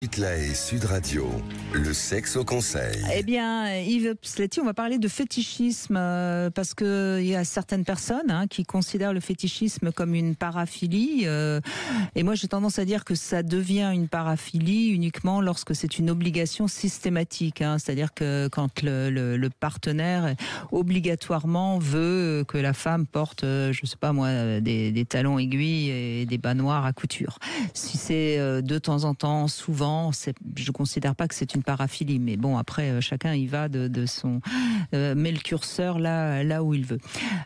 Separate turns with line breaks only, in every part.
Hitler et Sud Radio, le sexe au conseil.
Eh bien, Yves Psletty, on va parler de fétichisme parce qu'il y a certaines personnes qui considèrent le fétichisme comme une paraphilie. Et moi, j'ai tendance à dire que ça devient une paraphilie uniquement lorsque c'est une obligation systématique. C'est-à-dire que quand le partenaire obligatoirement veut que la femme porte, je sais pas moi, des talons aiguilles et des bas noirs à couture. Si c'est de temps en temps, souvent, je considère pas que c'est une paraphilie, mais bon, après chacun y va de son met le curseur là où il veut.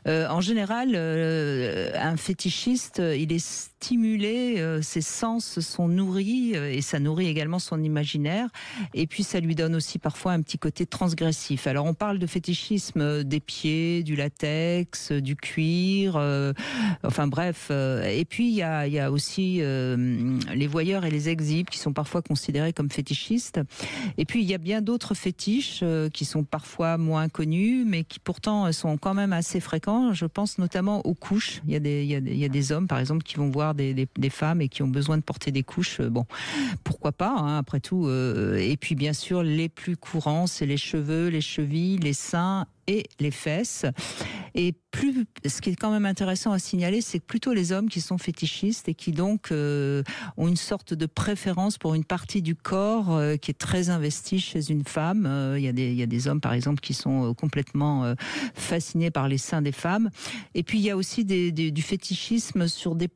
En général, un fétichiste, il est stimulé, ses sens sont nourris et ça nourrit également son imaginaire. Et puis ça lui donne aussi parfois un petit côté transgressif. Alors on parle de fétichisme des pieds, du latex, du cuir, enfin bref. Et puis il y a aussi les voyeurs et les exhibes qui sont parfois considérés comme fétichistes. Et puis il y a bien d'autres fétiches qui sont parfois moins connus, mais qui pourtant sont quand même assez fréquents. Je pense notamment aux couches. Il y a des hommes, par exemple, qui vont voir des femmes et qui ont besoin de porter des couches. Bon, pourquoi pas, après tout. Et puis bien sûr, les plus courants, c'est les cheveux, les chevilles, les seins et les fesses. Et ce qui est quand même intéressant à signaler, c'est que plutôt les hommes qui sont fétichistes et qui donc ont une sorte de préférence pour une partie du corps qui est très investie chez une femme. Il y a des hommes, par exemple, qui sont complètement fascinés par les seins des femmes. Et puis il y a aussi du fétichisme sur des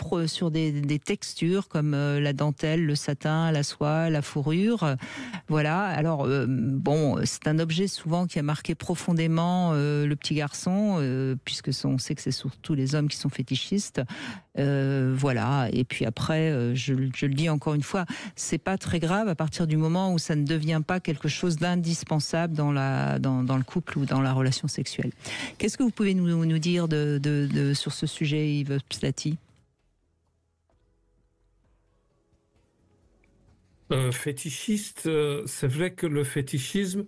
textures comme la dentelle, le satin, la soie, la fourrure. Voilà. Alors bon, c'est un objet souvent qui a marqué profondément le petit garçon, puisque on sait que c'est surtout les hommes qui sont fétichistes. Voilà. Et puis après, je le dis encore une fois, c'est pas très grave à partir du moment où ça ne devient pas quelque chose d'indispensable dans le couple ou dans la relation sexuelle. Qu'est-ce que vous pouvez nous dire sur ce sujet, Yves Psletty ?
Fétichiste, c'est vrai que le fétichisme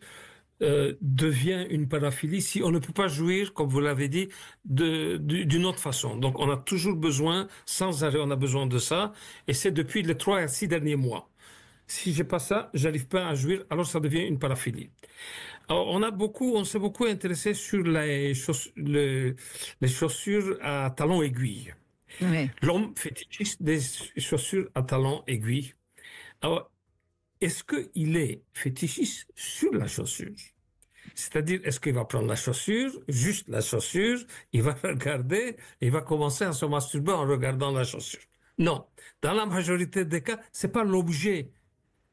devient une paraphilie si on ne peut pas jouir, comme vous l'avez dit, d'une autre façon. Donc on a toujours besoin, sans arrêt, on a besoin de ça, et c'est depuis les 3 à 6 derniers mois. Si j'ai pas ça, j'arrive pas à jouir, alors ça devient une paraphilie. Alors on s'est beaucoup intéressé sur les chaussures à talons aiguilles.
Oui.
L'homme fétichiste des chaussures à talons aiguilles. Alors, est-ce qu'il est fétichiste sur la chaussure? C'est-à-dire, est-ce qu'il va prendre la chaussure, juste la chaussure, il va regarder, il va commencer à se masturber en regardant la chaussure? Non. Dans la majorité des cas, c'est pas l'objet.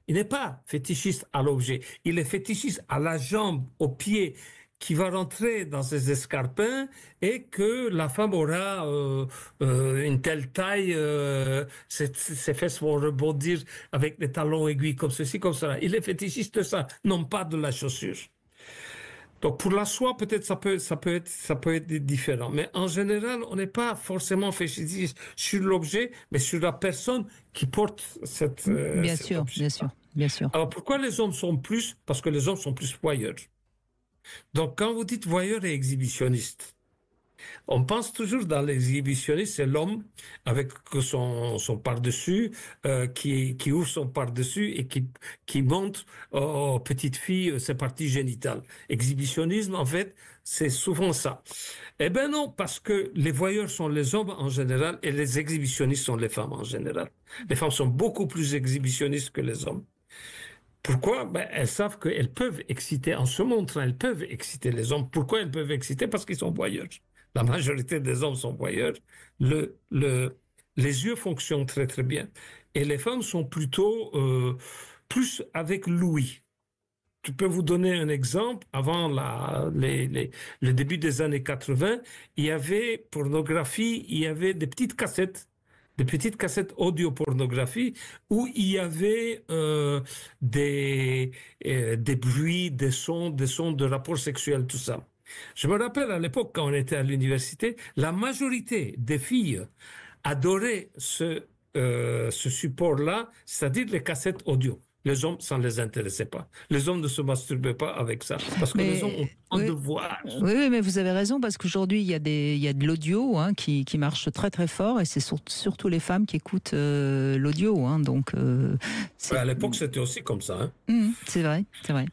Il n'est pas fétichiste à l'objet. Il est fétichiste à la jambe, au pied, qui va rentrer dans ses escarpins et que la femme aura une telle taille, ses fesses vont rebondir avec des talons aiguilles comme ceci, comme cela. Il est fétichiste de ça, non pas de la chaussure. Donc pour la soie, peut-être ça peut être différent. Mais en général, on n'est pas forcément fétichiste sur l'objet, mais sur la personne qui porte cet objet.
Bien sûr.
Alors pourquoi les hommes sont plus? Parce que les hommes sont plus voyeurs. Donc, quand vous dites voyeur et exhibitionniste, on pense toujours dans l'exhibitionniste, c'est l'homme avec son par-dessus, qui ouvre son par-dessus et qui montre aux petites filles ses parties génitales. Exhibitionnisme, en fait, c'est souvent ça. Eh bien non, parce que les voyeurs sont les hommes en général et les exhibitionnistes sont les femmes en général. Les femmes sont beaucoup plus exhibitionnistes que les hommes. Pourquoi? Elles savent qu'elles peuvent exciter, en se montrant, elles peuvent exciter les hommes. Pourquoi elles peuvent exciter? Parce qu'ils sont voyeurs. La majorité des hommes sont voyeurs. Les yeux fonctionnent très très bien. Et les femmes sont plutôt plus avec l'ouïe. Je peux vous donner un exemple. Avant le début des années 80, il y avait pornographie, il y avait des petites cassettes audio-pornographie où il y avait des bruits, des sons de rapports sexuels, tout ça. Je me rappelle à l'époque, quand on était à l'université, la majorité des filles adoraient ce support-là, c'est-à-dire les cassettes audio. Les hommes, ça ne les intéressait pas. Les hommes ne se masturbaient pas avec ça. Parce que les hommes ont avant de voir.
Oui, mais vous avez raison, parce qu'aujourd'hui, il y a de l'audio qui marche très très fort, et c'est surtout les femmes qui écoutent l'audio. Donc,
À l'époque, c'était aussi comme ça.
C'est vrai, c'est vrai.